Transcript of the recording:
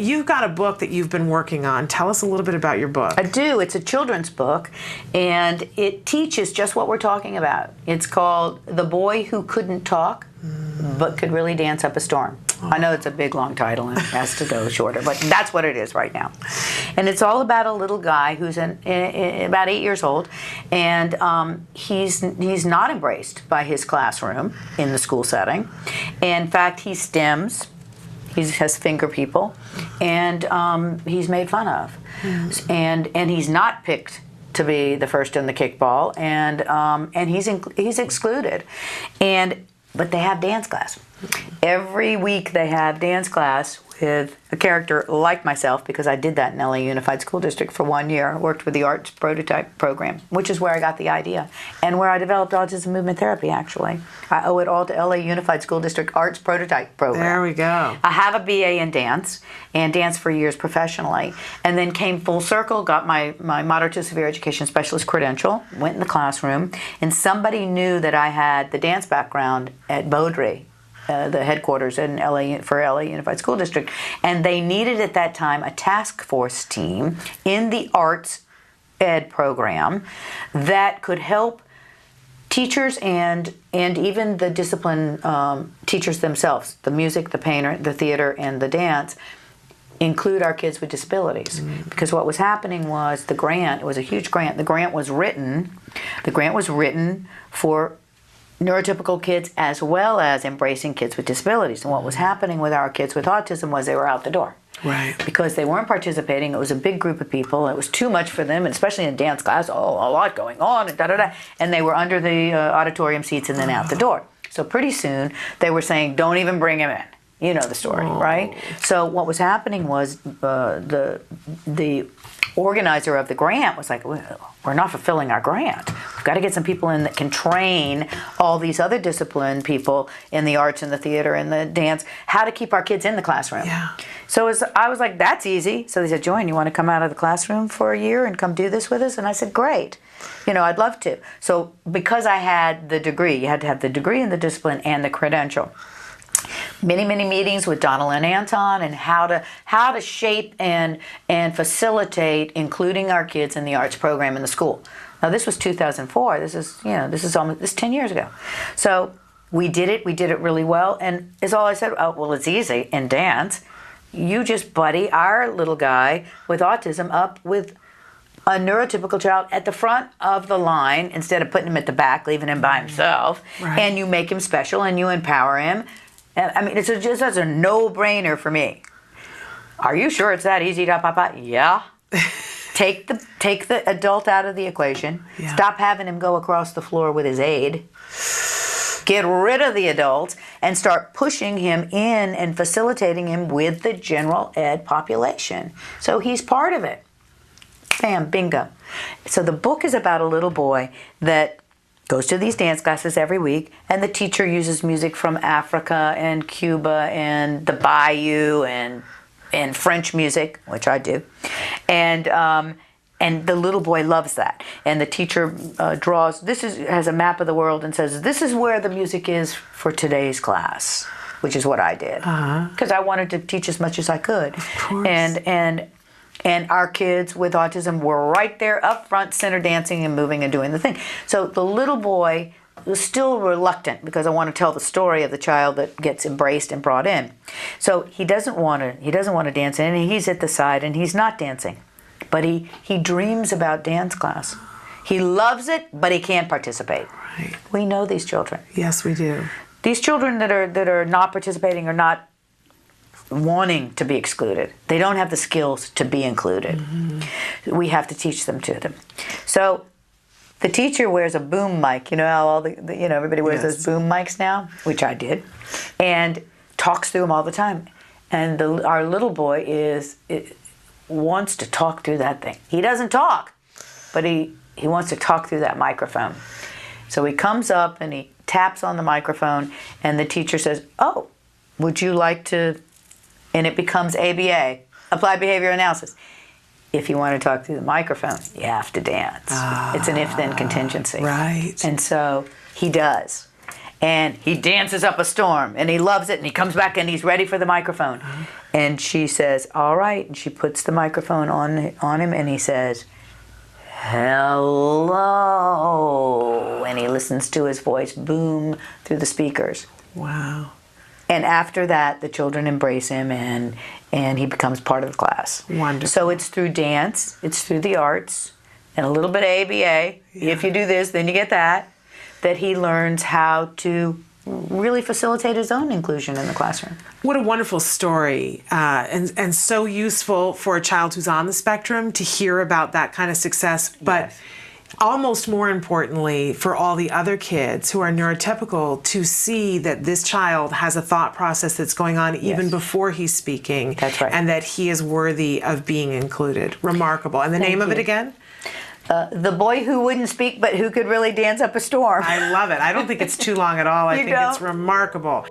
you've got a book that you've been working on. Tell us a little bit about your book. I do. It's a children's book, and it teaches just what we're talking about. It's called The Boy Who Couldn't Talk, but Could Really Dance Up a Storm. I know it's a big, long title, and it has to go shorter, but that's what it is right now. And it's all about a little guy who's about 8 years old, and he's not embraced by his classroom in the school setting. In fact, he stims. He has finger people, and he's made fun of. And he's not picked to be the first in the kickball, and he's excluded. But they have dance class. Every week they have dance class with a character like myself, because I did that in LA Unified School District for 1 year. I worked with the Arts Prototype Program, which is where I got the idea, and where I developed autism movement therapy, actually. I owe it all to LA Unified School District Arts Prototype Program. There we go. I have a BA in dance, and danced for years professionally, and then came full circle, got my moderate to severe education specialist credential, went in the classroom, and somebody knew that I had the dance background at Beaudry, the headquarters in LA for LA Unified School District, and they needed at that time a task force team in the arts ed program that could help teachers and even the discipline teachers themselves, the music, the painter, the theater, and the dance, include our kids with disabilities. Because what was happening was the grant, it was a huge grant, the grant was written for neurotypical kids as well as embracing kids with disabilities. And what was happening with our kids with autism was they were out the door. Right. Because they weren't participating. It was a big group of people. It was too much for them, and especially in dance class, a lot going on, and da-da-da. And they were under the auditorium seats and then out the door. So pretty soon they were saying, don't even bring him in. You know the story, right? So what was happening was the organizer of the grant was like, we're not fulfilling our grant. We've got to get some people in that can train all these other discipline people in the arts and the theater and the dance how to keep our kids in the classroom. Yeah. So I was like, that's easy. So they said, Joanne, you want to come out of the classroom for a year and come do this with us? And I said, great. I'd love to. So because I had the degree, you had to have the degree in the discipline and the credential. Many meetings with Donald and Anton, and how to shape and facilitate including our kids in the arts program in the school. Now this was 2004. This is 10 years ago. So we did it really well, and it's all I said. Oh well, it's easy in dance. You just buddy our little guy with autism up with a neurotypical child at the front of the line instead of putting him at the back, leaving him by himself. Right. And you make him special and you empower him. I mean, it's just a no-brainer for me. Are you sure it's that easy, Papa? Yeah. Take the adult out of the equation. Yeah. Stop having him go across the floor with his aide. Get rid of the adult and start pushing him in and facilitating him with the general ed population. So he's part of it. Bam, bingo. So the book is about a little boy that goes to these dance classes every week, and the teacher uses music from Africa and Cuba and the Bayou and French music, which I do, and the little boy loves that. And the teacher has a map of the world and says, this is where the music is for today's class, which is what I did, because I wanted to teach as much as I could. Of course. And our kids with autism were right there up front, center, dancing and moving and doing the thing. So the little boy was still reluctant, because I want to tell the story of the child that gets embraced and brought in. So he doesn't want to dance, and he's at the side and he's not dancing. But he dreams about dance class. He loves it, but he can't participate. Right. We know these children. Yes, we do. These children that are not participating are not wanting to be excluded. They don't have the skills to be included. We have to teach them to them. So the teacher wears a boom mic. You know how everybody wears those boom mics now, which I did, and talks through them all the time. And our little boy wants to talk through that thing. He doesn't talk, but he wants to talk through that microphone. So he comes up and he taps on the microphone, and the teacher says, "Oh, would you like to?" And it becomes ABA, Applied Behavior Analysis. If you want to talk through the microphone, you have to dance. It's an if-then contingency. Right. And so he does. And he dances up a storm, and he loves it, and he comes back, and he's ready for the microphone. And she says, all right. And she puts the microphone on him, and he says, hello. And he listens to his voice boom through the speakers. Wow. And after that, the children embrace him, and he becomes part of the class. Wonderful. So it's through dance, it's through the arts, and a little bit of ABA. Yeah. If you do this, then you get that he learns how to really facilitate his own inclusion in the classroom. What a wonderful story, and so useful for a child who's on the spectrum to hear about that kind of success. But Yes. almost more importantly, for all the other kids who are neurotypical to see that this child has a thought process that's going on even before he's speaking. That's right. And that he is worthy of being included. Remarkable. And the name of it again? The Boy Who Wouldn't Speak But Who Could Really Dance Up a Storm. I love it. I don't think it's too long at all. I You think it's don't? remarkable.